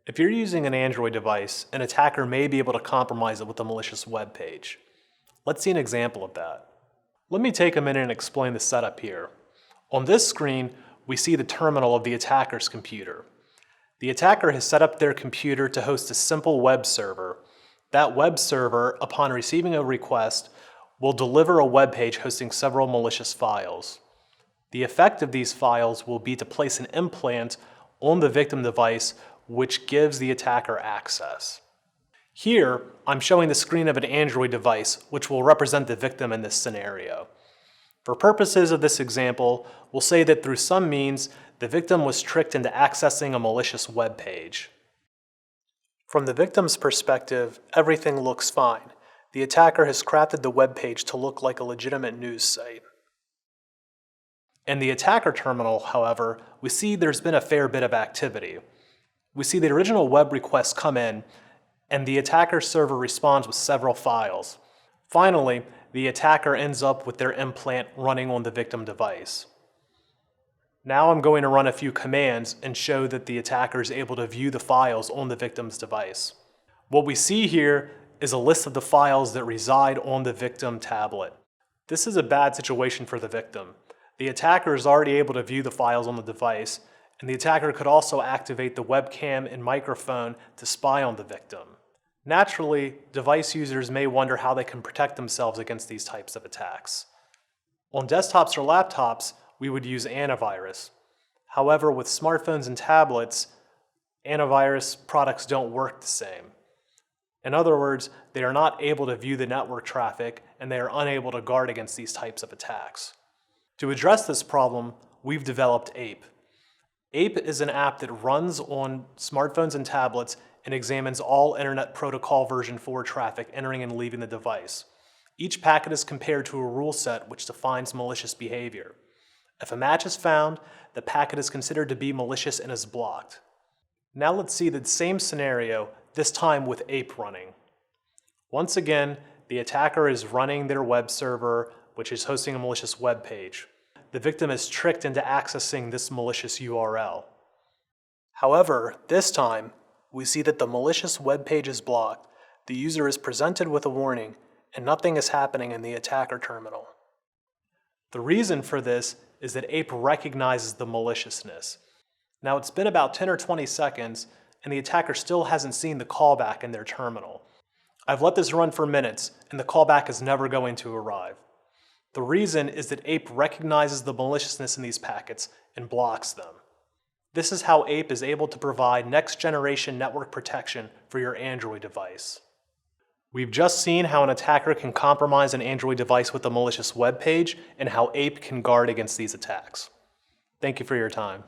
If you're using an Android device, an attacker may be able to compromise it with a malicious web page. Let's see an example of that. Let me take a minute and explain the setup here. On this screen, we see the terminal of the attacker's computer. The attacker has set up their computer to host a simple web server. That web server, upon receiving a request, will deliver a web page hosting several malicious files. The effect of these files will be to place an implant on the victim device, which gives the attacker access. Here, I'm showing the screen of an Android device, which will represent the victim in this scenario. For purposes of this example, we'll say that through some means, the victim was tricked into accessing a malicious web page. From the victim's perspective, everything looks fine. The attacker has crafted the web page to look like a legitimate news site. In the attacker terminal, however, we see there's been a fair bit of activity. We see the original web request come in, and the attacker server responds with several files. Finally, the attacker ends up with their implant running on the victim device. Now I'm going to run a few commands and show that the attacker is able to view the files on the victim's device. What we see here is a list of the files that reside on the victim tablet. This is a bad situation for the victim. The attacker is already able to view the files on the device, and the attacker could also activate the webcam and microphone to spy on the victim. Naturally, device users may wonder how they can protect themselves against these types of attacks. On desktops or laptops, we would use antivirus. However, with smartphones and tablets, antivirus products don't work the same. In other words, they are not able to view the network traffic, and they are unable to guard against these types of attacks. To address this problem, we've developed APE. APE is an app that runs on smartphones and tablets and examines all Internet Protocol version 4 traffic entering and leaving the device. Each packet is compared to a rule set which defines malicious behavior. If a match is found, the packet is considered to be malicious and is blocked. Now let's see the same scenario, this time with APE running. Once again, the attacker is running their web server, which is hosting a malicious web page. The victim is tricked into accessing this malicious URL. However, this time, we see that the malicious web page is blocked, the user is presented with a warning, and nothing is happening in the attacker terminal. The reason for this is that APE recognizes the maliciousness. Now it's been about 10 or 20 seconds, and the attacker still hasn't seen the callback in their terminal. I've let this run for minutes, and the callback is never going to arrive. The reason is that APE recognizes the maliciousness in these packets and blocks them. This is how APE is able to provide next-generation network protection for your Android device. We've just seen how an attacker can compromise an Android device with a malicious web page and how APE can guard against these attacks. Thank you for your time.